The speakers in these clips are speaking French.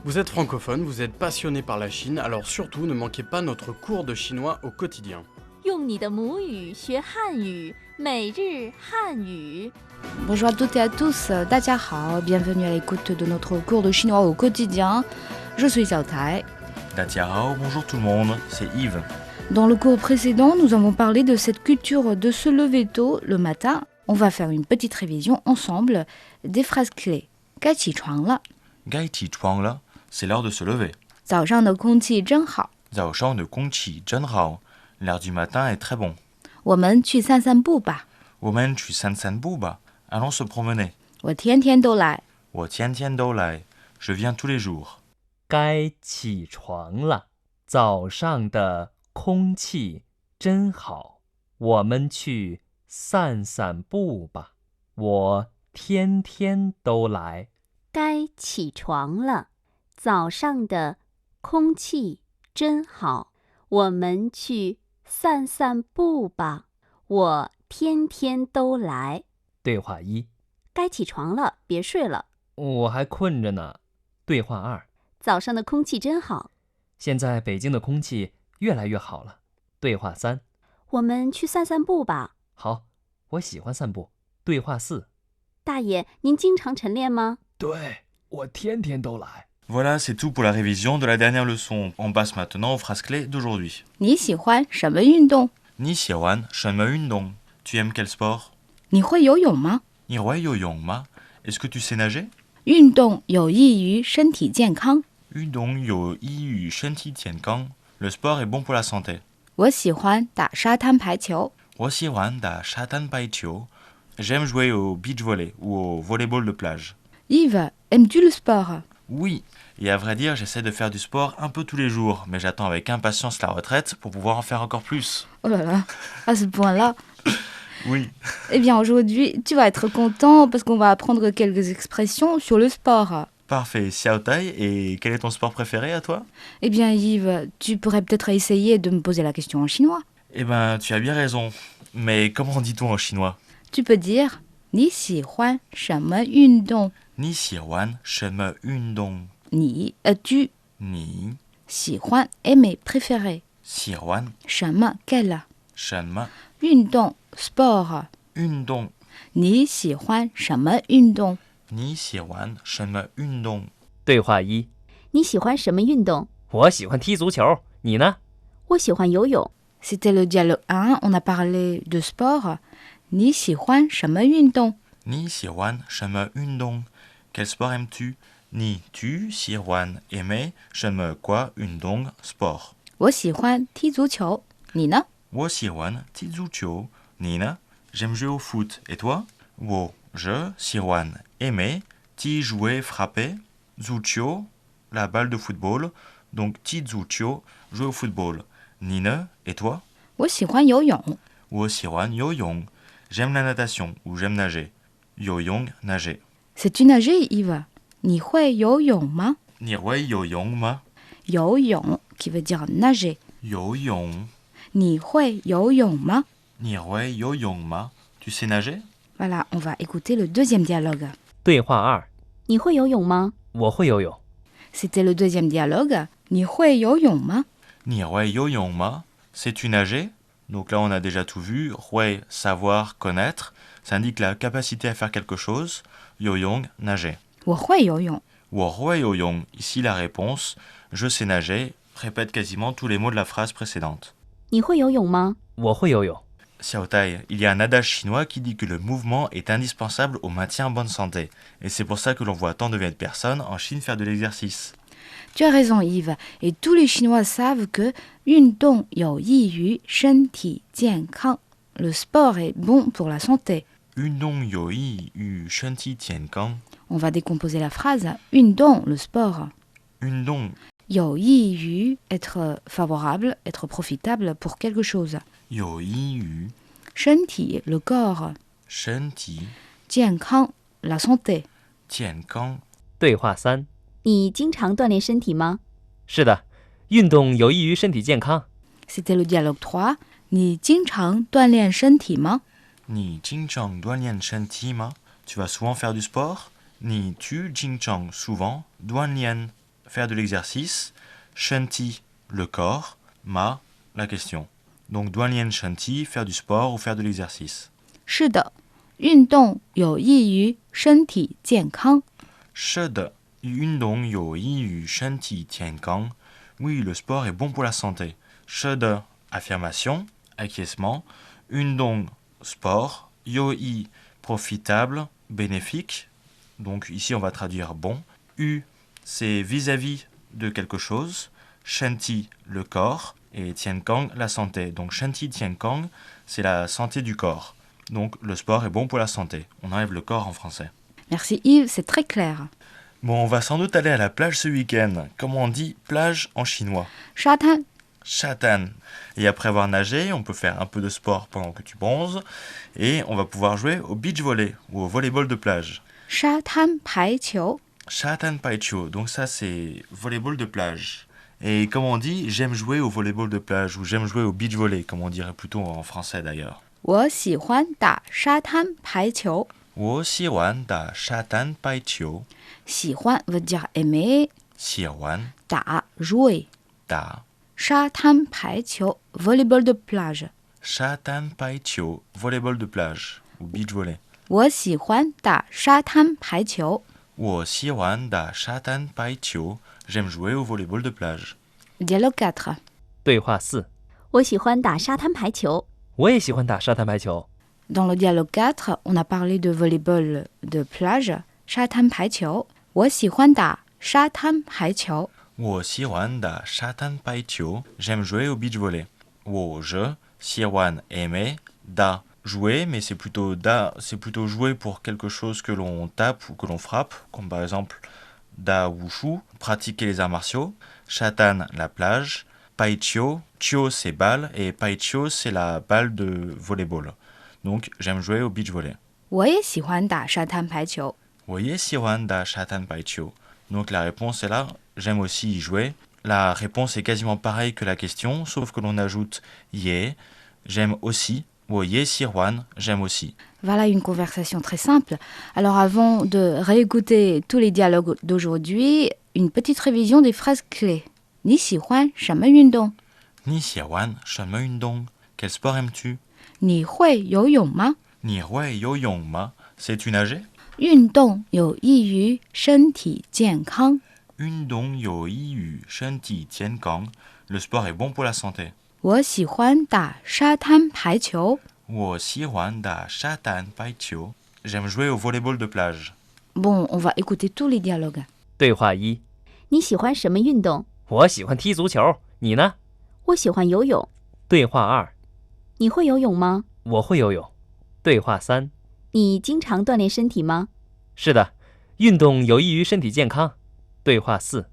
Vous êtes francophone, vous êtes passionné par la Chine, alors surtout ne manquez pas notre cours de chinois au quotidien. 用你的母语学汉语，每日汉语。 Bonjour à toutes et à tous, 大家好, bienvenue à l'écoute de notre cours de chinois au quotidien. Je suis Xiao Tai. Datiao, bonjour tout le monde, c'est Yves. Dans le cours précédent, nous avons parlé de cette culture de se lever tôt le matin. On va faire une petite révision ensemble des phrases clés. 该起床了. Gai ti chuang la, c'est l'heure de se lever. 早上的空气真好. Zao shang de gong qi zhen hao, l'air du matin est très bon. 我们去散散步吧. Women tu san san bu ba, allons se promener. 我天天都来. Wo tian tian dou lai, je viens tous les jours. 该起床了，早上的空气真好，我们去散散步吧。我天天都来。该起床了，早上的空气真好，我们去散散步吧。我天天都来。对话一，该起床了，别睡了。我还困着呢。对话二，早上的空气真好，现在北京的空气越来越好了。对话三，我们去散散步吧。好，我喜欢散步。对话四，大爷，您经常晨练吗？对，我天天都来。 Voilà, c'est tout pour la révision de la dernière leçon. On passe maintenant aux phrases clés d'aujourd'hui. 你喜欢什么运动? Ni xiawan, shen me yundong. Tu aimes quel sport? 你会游泳吗? Ni rui yo yong ma. Est-ce que tu sais nager? 运动有益于身体健康. Yundong yo yi yu shen ti tian kang. Le sport est bon pour la santé. 我喜欢打沙滩排球. Wo xiwan da shatan pai chiu. J'aime jouer au beach volley ou au volleyball de plage. Yves, aimes-tu le sport? Oui, et à vrai dire, j'essaie de faire du sport un peu tous les jours, mais j'attends avec impatience la retraite pour pouvoir en faire encore plus. Oh là là, à ce point-là. Oui. Eh bien, aujourd'hui, tu vas être content parce qu'on va apprendre quelques expressions sur le sport. Parfait, Xiao Tai, et quel est ton sport préféré à toi? Eh bien, Yves, tu pourrais peut-être essayer de me poser la question en chinois. Eh ben, tu as bien raison. Mais comment dit-on en chinois? Tu peux dire «你喜欢什么运动? Ni xiwan, shen me yundong. » Ni, tu, Ni, 喜欢 aimer, préférer. xiwan, 什么 quel? shen me 运动 sport. yundong. 你喜欢什么运动? Ni xiwan, shen me yundong. 对话一，你喜欢什么运动？我喜欢踢足球，你呢？我喜欢游泳。 C'était le dialogue 1, on a parlé de sport. 你喜欢什么运动? Ni xiwan, shen me yundong. Quel sport aimes-tu? Ni tu, xiwan, aimer, shen me quoi, yundong, sport. 我喜欢踢足球，你呢? Wo xiwan, ti zu chiu. Ni ne? J'aime jouer au foot. Et toi? Wo, je, xiwan, aimer, ti jouer, frapper, zu chiu, la balle de football. Donc ti zu chiu, jouer au football. Ni ne? Et toi? 我喜欢游泳。 Wo xiwan, yo yong. J'aime la natation ou j'aime nager. Yo yong, nager. Sais-tu nager, Yves? 你会游泳吗? Ni rui yo yong ma. 游泳 qui veut dire nager. Yo yong. 你会游泳吗? Ni rui yo yong ma. Tu sais nager? Voilà, on va écouter le deuxième dialogue. 对话二，你会游泳吗？我会游泳。 C'était le deuxième dialogue. 你会游泳吗? Ni rui yo yong ma. Sais-tu nager? Donc là, on a déjà tout vu. Rui, savoir, connaître. Ça indique la capacité à faire quelque chose. Yo yong, nager. 我会游泳. Wo rui yo yong. Ici, la réponse. Je sais nager. Répète quasiment tous les mots de la phrase précédente. 你会游泳吗？我会游泳。 Xiao Tai, il y a un adage chinois qui dit que le mouvement est indispensable au maintien en bonne santé. Et c'est pour ça que l'on voit tant de vieilles personnes en Chine faire de l'exercice. Tu as raison, Yves. Et tous les Chinois savent que 运动有益于身体健康. Le sport est bon pour la santé. Yundong yo yi yu shen ti tian kang. On va décomposer la phrase. 运动, le sport. Yundong 有益于 être favorable, être profitable pour quelque chose. yo yi yu 身体 le corps. shen ti 健康 la santé. tian kang. 对话三，你经常锻炼身体吗？是的，运动有益于身体健康。 C'était le dialogue 3. 你经常锻炼身体吗? Ni jingchang duanlian shen ti ma. Tu vas souvent faire du sport? Ni tu jingchang souvent duanlian faire de l'exercice, shanti, le corps, ma, la question. Donc, duanlian shanti, faire du sport ou faire de l'exercice. 是的，运动有益于身体健康。是的，运动有益于身体健康。Oui, le sport est bon pour la santé. 是的, affirmation, acquiescement. 运动, sport. 有益, profitable, bénéfique. Donc ici, on va traduire bon. U, c'est vis-à-vis de quelque chose. Shanti, le corps. Et Tienkang, la santé. Donc Shanti Tienkang, c'est la santé du corps. Donc le sport est bon pour la santé. On enlève le corps en français. Merci Yves, c'est très clair. Bon, on va sans doute aller à la plage ce week-end. Comment on dit plage en chinois? 沙滩 Shatan. Et après avoir nagé, on peut faire un peu de sport pendant que tu bronzes. Et on va pouvoir jouer au beach volley ou au volleyball de plage. 沙滩排球 Shatan Paicho. Donc ça, c'est volleyball de plage. Et comme on dit, j'aime jouer au volleyball de plage ou j'aime jouer au beach volley, comme on dirait plutôt en français d'ailleurs. 我喜欢打沙滩排球。我喜欢打沙滩排球。喜欢 veut dire aimer， 喜欢 打 jouer。打沙滩排球 volleyball de plage。沙滩排球 volleyball de plage ou beach volley。我喜欢打沙滩排球。我喜欢打沙滩排球。J'aime jouer au volleyball de plage. Dialogue 4. 对话4，我喜欢打沙滩排球。我也喜欢打沙滩排球。 Dans le dialogue 4, on a parlé de volleyball de plage, 沙滩排球。我喜欢打沙滩排球。我喜欢打沙滩排球。J'aime jouer au beach volley. 我je喜欢 aimer 打 jouer, mais c'est plutôt jouer pour quelque chose que l'on tape ou que l'on frappe, comme par exemple da wushu, pratiquer les arts martiaux. Shatan, la plage. Paichio, chio c'est balle et paichio c'est la balle de volleyball. Donc j'aime jouer au beach volley. 我也喜欢打沙滩排球。我也喜欢打沙滩排球. Donc la réponse est là, j'aime aussi y jouer. La réponse est quasiment pareille que la question, sauf que l'on ajoute ye, j'aime aussi. 我也喜欢, j'aime aussi. Voilà une conversation très simple. Alors avant de réécouter tous les dialogues d'aujourd'hui, une petite révision des phrases clés. 你喜欢什么运动？你喜欢什么运动? Quel sport aimes-tu? 你会游泳吗？你会游泳吗? Sais-tu nager? 运动有益于身体健康。运动有益于身体健康. Le sport est bon pour la santé. 我喜欢打沙滩排球。我喜欢打沙滩排球. J'aime jouer au volleyball de plage. Bon, on va écouter tous les dialogues. 对话1，你喜欢什么运动？我喜欢踢足球，你呢？我喜欢游泳。对话2，你会游泳吗？我会游泳。对话3，你经常锻炼身体吗？是的，运动有益于身体健康。对话4，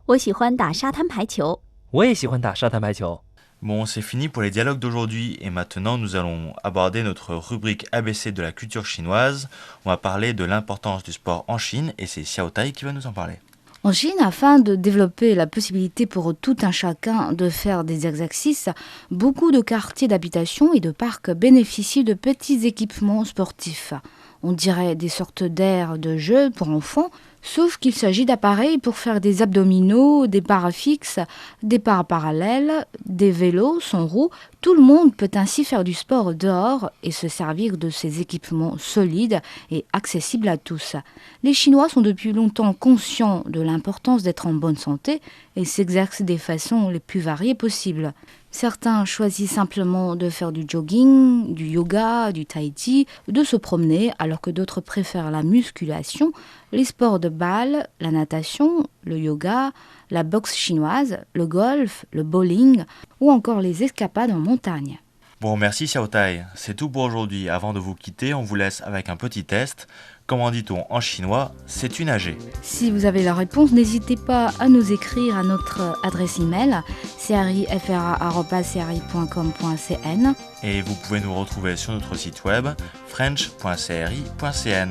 我喜欢打沙滩排球。我也喜欢打沙滩排球。 Bon, c'est fini pour les dialogues d'aujourd'hui et maintenant nous allons aborder notre rubrique ABC de la culture chinoise. On va parler de l'importance du sport en Chine et c'est Xiao Tai qui va nous en parler. En Chine, afin de développer la possibilité pour tout un chacun de faire des exercices, beaucoup de quartiers d'habitation et de parcs bénéficient de petits équipements sportifs. On dirait des sortes d'aires de jeu pour enfants, sauf qu'il s'agit d'appareils pour faire des abdominaux, des barres fixes, des barres parallèles, des vélos sans roues. Tout le monde peut ainsi faire du sport dehors et se servir de ces équipements solides et accessibles à tous. Les Chinois sont depuis longtemps conscients de l'importance d'être en bonne santé et s'exercent des façons les plus variées possibles. Certains choisissent simplement de faire du jogging, du yoga, du tai chi, de se promener, alors que d'autres préfèrent la musculation, les sports de balle, la natation, le yoga, la boxe chinoise, le golf, le bowling ou encore les escapades en montagne. Bon, merci Xiao Tai. C'est tout pour aujourd'hui. Avant de vous quitter, on vous laisse avec un petit test. Comment dit-on en chinois? Sais-tu nager? Si vous avez la réponse, n'hésitez pas à nous écrire à notre adresse email crifra@cri.com.cn. Et vous pouvez nous retrouver sur notre site web french.cri.cn.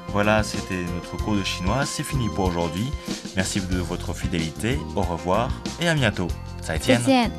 Voilà, c'était notre cours de chinois. C'est fini pour aujourd'hui. Merci de votre fidélité. Au revoir et à bientôt. 再见. 再见。